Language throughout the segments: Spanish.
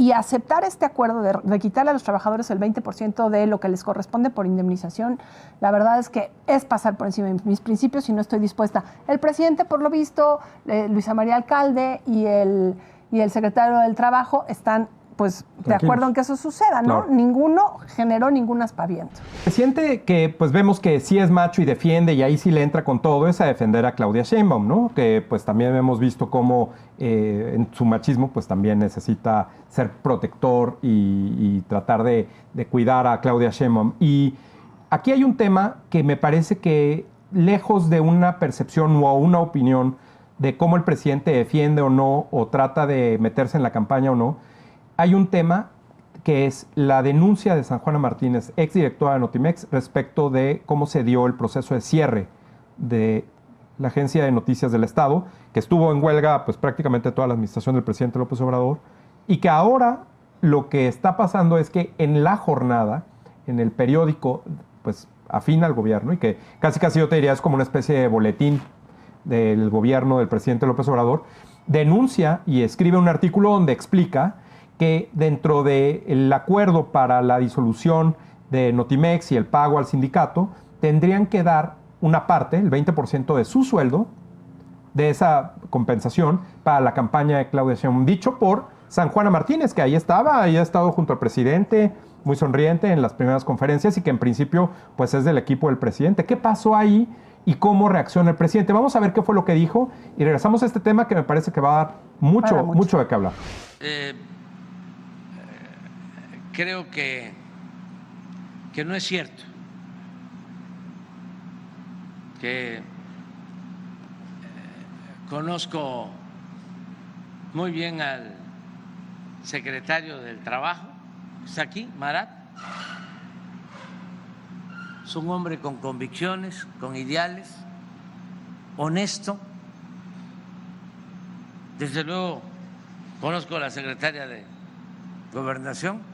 y aceptar este acuerdo de quitarle a los trabajadores el 20% de lo que les corresponde por indemnización, la verdad es que es pasar por encima de mis principios y no estoy dispuesta. El presidente, por lo visto, Luisa María Alcalde y el secretario del Trabajo están pues de acuerdo en que eso suceda, ¿no? Claro. Ninguno generó ningún aspaviento. El presidente que pues vemos que sí es macho y defiende, y ahí sí le entra con todo, es a defender a Claudia Sheinbaum, ¿no? Que pues también hemos visto cómo en su machismo pues también necesita ser protector y tratar de cuidar a Claudia Sheinbaum. Y aquí hay un tema que me parece que lejos de una percepción o una opinión de cómo el presidente defiende o no, o trata de meterse en la campaña o no, hay un tema que es la denuncia de San Juana Martínez, exdirectora de Notimex, respecto de cómo se dio el proceso de cierre de la Agencia de Noticias del Estado, que estuvo en huelga pues prácticamente toda la administración del presidente López Obrador, y que ahora lo que está pasando es que en la jornada, en el periódico pues afín al gobierno, y que casi yo te diría es como una especie de boletín del gobierno del presidente López Obrador, denuncia y escribe un artículo donde explica que dentro del acuerdo para la disolución de Notimex y el pago al sindicato, tendrían que dar una parte, el 20% de su sueldo, de esa compensación para la campaña de Claudia Sheinbaum, dicho por San Juana Martínez, que ahí estaba, ahí ha estado junto al presidente, muy sonriente en las primeras conferencias y que en principio pues es del equipo del presidente. ¿Qué pasó ahí y cómo reacciona el presidente? Vamos a ver qué fue lo que dijo y regresamos a este tema que me parece que va a dar mucho de qué hablar. Creo que no es cierto que conozco muy bien al secretario del Trabajo, está aquí, Marat. Es un hombre con convicciones, con ideales, honesto. Desde luego conozco a la secretaria de Gobernación,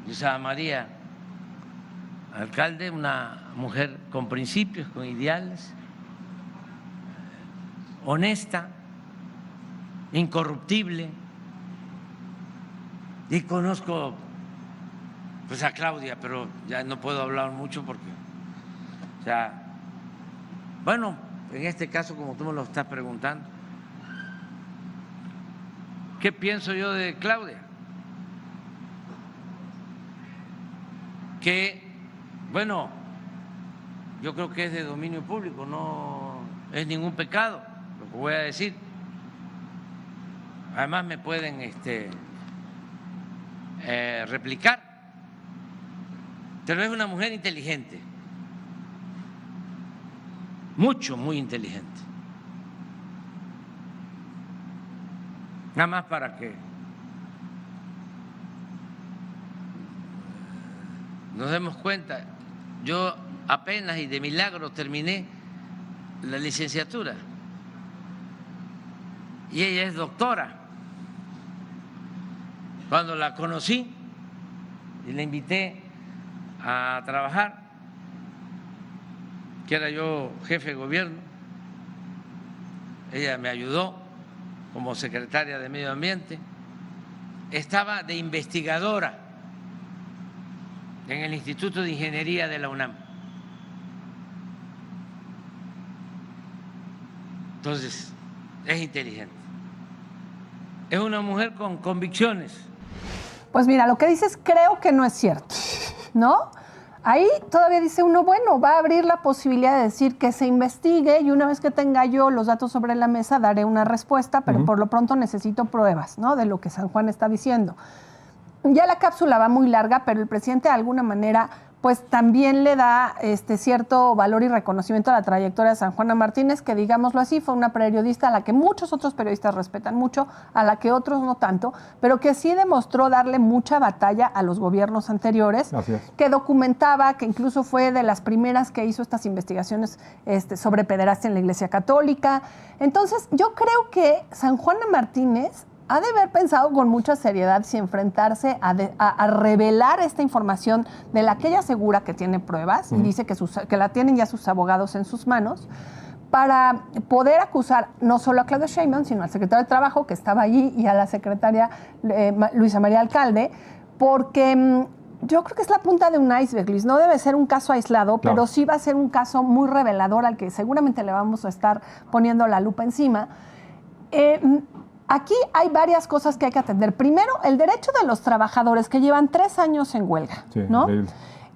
Luisa María Alcalde, una mujer con principios, con ideales, honesta, incorruptible. Y conozco pues a Claudia, pero ya no puedo hablar mucho porque, o sea, bueno, en este caso, como tú me lo estás preguntando, ¿qué pienso yo de Claudia? Que, bueno, yo creo que es de dominio público, no es ningún pecado lo que voy a decir. Además me pueden replicar, pero es una mujer inteligente, muy inteligente. Nada más para que nos demos cuenta, yo apenas y de milagro terminé la licenciatura y ella es doctora. Cuando la conocí y la invité a trabajar, que era yo jefe de gobierno, ella me ayudó como secretaria de Medio Ambiente, estaba de investigadora en el Instituto de Ingeniería de la UNAM. Entonces, es inteligente. Es una mujer con convicciones. Pues mira, lo que dices creo que no es cierto, ¿no? Ahí todavía dice uno, bueno, va a abrir la posibilidad de decir que se investigue y una vez que tenga yo los datos sobre la mesa daré una respuesta, pero por lo pronto necesito pruebas, ¿no?, de lo que San Juan está diciendo. Ya la cápsula va muy larga, pero el presidente de alguna manera pues también le da cierto valor y reconocimiento a la trayectoria de San Juana Martínez, que digámoslo así, fue una periodista a la que muchos otros periodistas respetan mucho, a la que otros no tanto, pero que sí demostró darle mucha batalla a los gobiernos anteriores, que documentaba, que incluso fue de las primeras que hizo estas investigaciones sobre pederastia en la Iglesia Católica. Entonces, yo creo que San Juana Martínez ha de haber pensado con mucha seriedad si enfrentarse a revelar esta información de la que ella asegura que tiene pruebas y dice que la tienen ya sus abogados en sus manos, para poder acusar no solo a Claudia Sheinbaum, sino al secretario de Trabajo, que estaba allí, y a la secretaria Luisa María Alcalde, porque yo creo que es la punta de un iceberg, Luis. No debe ser un caso aislado, claro, pero sí va a ser un caso muy revelador al que seguramente le vamos a estar poniendo la lupa encima. Aquí hay varias cosas que hay que atender. Primero, el derecho de los trabajadores que llevan 3 años en huelga, sí, ¿no? increíble.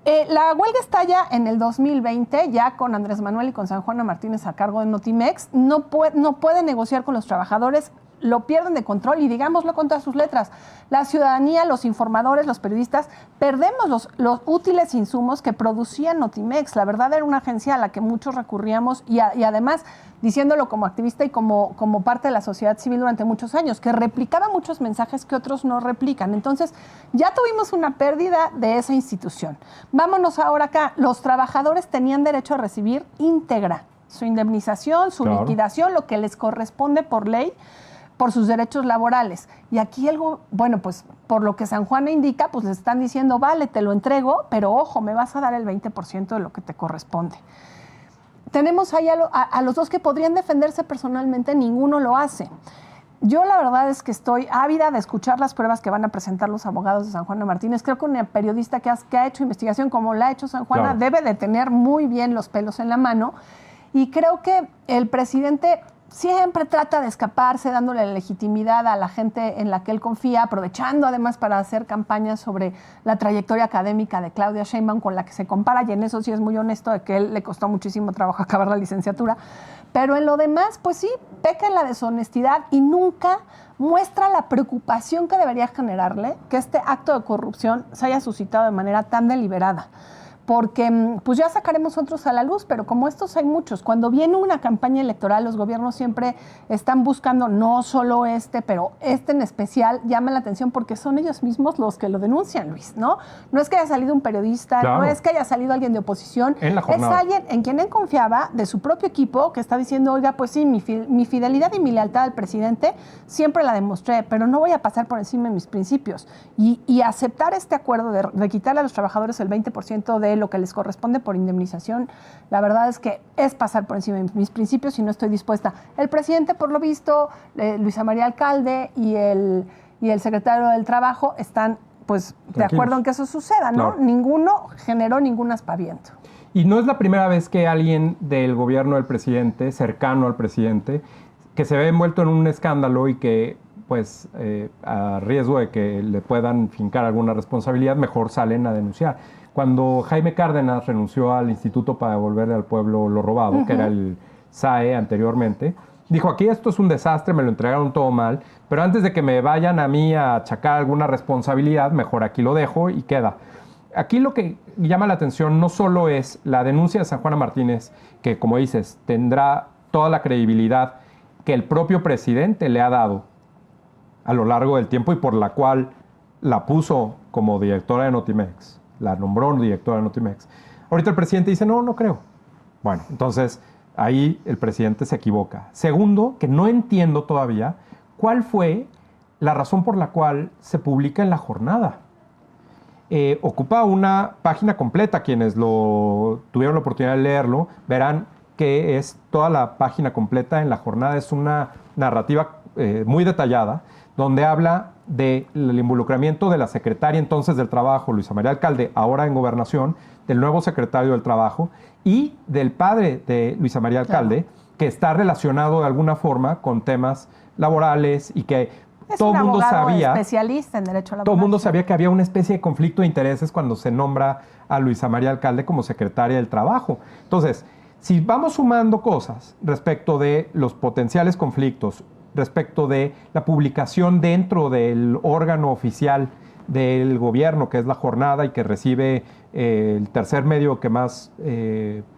La huelga está ya en el 2020, ya con Andrés Manuel y con San Juana Martínez a cargo de Notimex. No puede negociar con los trabajadores, lo pierden de control y digámoslo con todas sus letras. La ciudadanía, los informadores, los periodistas, perdemos los útiles insumos que producía Notimex. La verdad era una agencia a la que muchos recurríamos y además, diciéndolo como activista y como parte de la sociedad civil durante muchos años, que replicaba muchos mensajes que otros no replican. Entonces, ya tuvimos una pérdida de esa institución. Vámonos ahora acá. Los trabajadores tenían derecho a recibir íntegra su indemnización, su liquidación, lo que les corresponde por ley, por sus derechos laborales. Y aquí pues por lo que San Juana indica, pues les están diciendo, vale, te lo entrego, pero ojo, me vas a dar el 20% de lo que te corresponde. Tenemos ahí a los dos que podrían defenderse personalmente, ninguno lo hace. Yo la verdad es que estoy ávida de escuchar las pruebas que van a presentar los abogados de San Juana Martínez. Creo que una periodista que ha hecho investigación como la ha hecho San Juana debe de tener muy bien los pelos en la mano. Y creo que el presidente siempre trata de escaparse, dándole legitimidad a la gente en la que él confía, aprovechando además para hacer campañas sobre la trayectoria académica de Claudia Sheinbaum con la que se compara, y en eso sí es muy honesto de que él le costó muchísimo trabajo acabar la licenciatura, pero en lo demás, pues sí, peca en la deshonestidad y nunca muestra la preocupación que debería generarle que este acto de corrupción se haya suscitado de manera tan deliberada. Porque pues ya sacaremos otros a la luz, pero como estos hay muchos. Cuando viene una campaña electoral, los gobiernos siempre están buscando, no solo pero en especial llama la atención porque son ellos mismos los que lo denuncian, Luis, ¿no? No es que haya salido un periodista, no es que haya salido alguien de oposición, es alguien en quien él confiaba, de su propio equipo, que está diciendo, oiga, pues sí, mi fidelidad y mi lealtad al presidente siempre la demostré, pero no voy a pasar por encima de mis principios. Y aceptar este acuerdo de quitarle a los trabajadores el 20% de lo que les corresponde por indemnización, la verdad es que es pasar por encima de mis principios y no estoy dispuesta. El presidente, por lo visto, Luisa María Alcalde y el secretario del Trabajo están pues de acuerdo en que eso suceda, ¿no? Claro. Ninguno generó ningún aspaviento. Y no es la primera vez que alguien del gobierno del presidente, cercano al presidente, que se ve envuelto en un escándalo y que pues a riesgo de que le puedan fincar alguna responsabilidad, mejor salen a denunciar. Cuando Jaime Cárdenas renunció al Instituto para devolverle al pueblo lo robado, que era el SAE anteriormente, dijo, aquí esto es un desastre, me lo entregaron todo mal, pero antes de que me vayan a mí a achacar alguna responsabilidad, mejor aquí lo dejo y queda. Aquí lo que llama la atención no solo es la denuncia de San Juana Martínez, que como dices, tendrá toda la credibilidad que el propio presidente le ha dado a lo largo del tiempo y por la cual la puso como directora de Notimex, la nombró directora de Notimex. Ahorita el presidente dice, no creo. Bueno, entonces ahí el presidente se equivoca. Segundo, que no entiendo todavía cuál fue la razón por la cual se publica en La Jornada. Ocupa una página completa. Quienes tuvieron la oportunidad de leerlo verán que es toda la página completa en La Jornada. Es una narrativa muy detallada donde habla del involucramiento de la secretaria entonces del Trabajo, Luisa María Alcalde, ahora en Gobernación, del nuevo secretario del Trabajo y del padre de Luisa María Alcalde, que está relacionado de alguna forma con temas laborales y que todo el mundo sabía, especialista en derecho laboral. Todo el mundo sabía que había una especie de conflicto de intereses cuando se nombra a Luisa María Alcalde como secretaria del Trabajo. Entonces, si vamos sumando cosas respecto de los potenciales conflictos, respecto de la publicación dentro del órgano oficial del gobierno, que es La Jornada y que recibe el tercer medio que más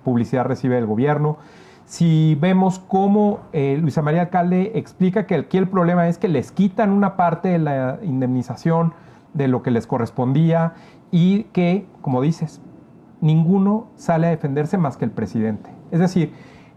publicidad recibe el gobierno. Si vemos cómo Luisa María Alcalde explica que aquí el problema es que les quitan una parte de la indemnización de lo que les correspondía y que, como dices, ninguno sale a defenderse más que el presidente. Es decir,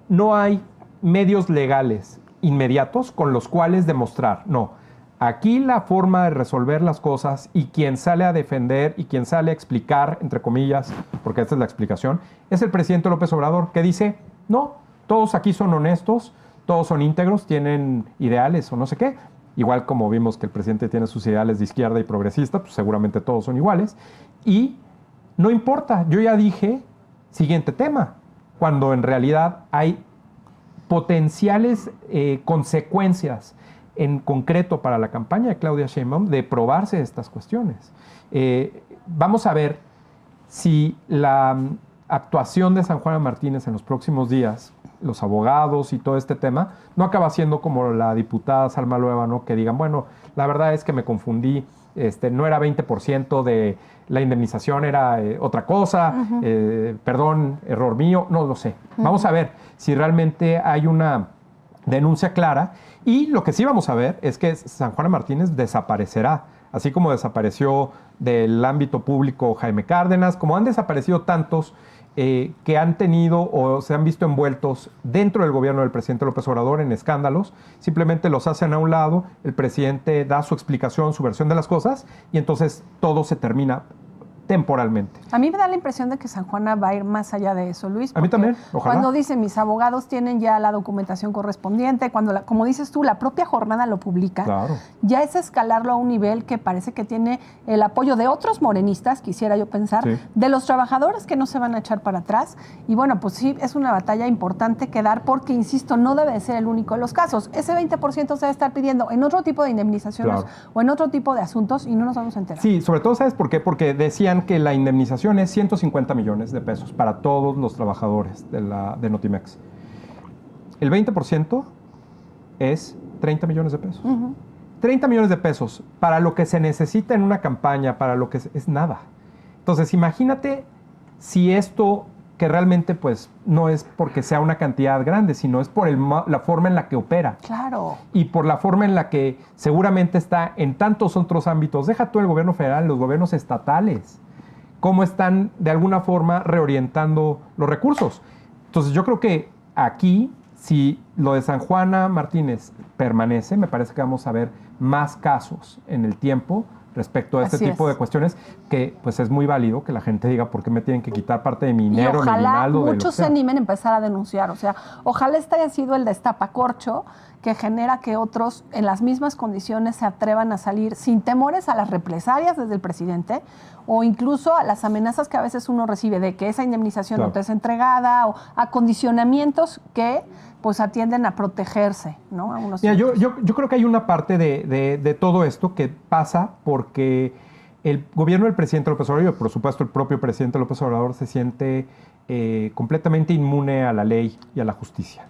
no hay medios legales inmediatos con los cuales demostrar. No, aquí la forma de resolver las cosas y quien sale a defender y quien sale a explicar, entre comillas, porque esta es la explicación, es el presidente López Obrador, que dice, no, todos aquí son honestos, todos son íntegros, tienen ideales o no sé qué. Igual como vimos que el presidente tiene sus ideales de izquierda y progresista, pues seguramente todos son iguales. Y no importa, yo ya dije, siguiente tema, cuando en realidad hay potenciales consecuencias en concreto para la campaña de Claudia Sheinbaum de probarse estas cuestiones. Vamos a ver si la actuación de San Juana Martínez en los próximos días, los abogados y todo este tema, no acaba siendo como la diputada Salma Luébano, que digan, bueno, la verdad es que me confundí, no era 20% de la indemnización, era otra cosa, perdón, error mío, no lo sé. Vamos a ver si realmente hay una denuncia clara, y lo que sí vamos a ver es que San Juana Martínez desaparecerá, así como desapareció del ámbito público Jaime Cárdenas, como han desaparecido tantos que han tenido o se han visto envueltos dentro del gobierno del presidente López Obrador en escándalos. Simplemente los hacen a un lado, el presidente da su explicación, su versión de las cosas, y entonces todo se termina temporalmente. A mí me da la impresión de que San Juana va a ir más allá de eso, Luis. A mí también, ojalá. Cuando dicen mis abogados tienen ya la documentación correspondiente, cuando, como dices tú, la propia jornada lo publica, claro, ya es escalarlo a un nivel que parece que tiene el apoyo de otros morenistas, quisiera yo pensar, sí, de los trabajadores que no se van a echar para atrás. Y bueno, pues sí, es una batalla importante que dar porque, insisto, no debe de ser el único de los casos. Ese 20% se debe estar pidiendo en otro tipo de indemnizaciones, claro, o en otro tipo de asuntos, y no nos vamos a enterar. Sí, sobre todo, ¿sabes por qué? Porque decían que la indemnización es 150 millones de pesos para todos los trabajadores de Notimex. El 20% es 30 millones de pesos. 30 millones de pesos para lo que se necesita en una campaña, para lo que es nada. Entonces, imagínate si esto, que realmente pues no es porque sea una cantidad grande, sino es por la forma en la que opera. Claro. Y por la forma en la que seguramente está en tantos otros ámbitos. Deja tú el gobierno federal, los gobiernos estatales, cómo están de alguna forma reorientando los recursos. Entonces yo creo que aquí, si lo de San Juana Martínez permanece, me parece que vamos a ver más casos en el tiempo respecto a este tipo de cuestiones, que pues es muy válido que la gente diga por qué me tienen que quitar parte de mi dinero, mi aguinaldo. Ojalá muchos se animen a empezar a denunciar, o sea, ojalá este haya sido el destapacorcho que genera que otros en las mismas condiciones se atrevan a salir sin temores a las represalias desde el presidente o incluso a las amenazas que a veces uno recibe de que esa indemnización no te es entregada, o a condicionamientos que pues atienden a protegerse, ¿no? A unos. Mira, yo creo que hay una parte de todo esto que pasa porque el gobierno del presidente López Obrador, y por supuesto el propio presidente López Obrador, se siente completamente inmune a la ley y a la justicia.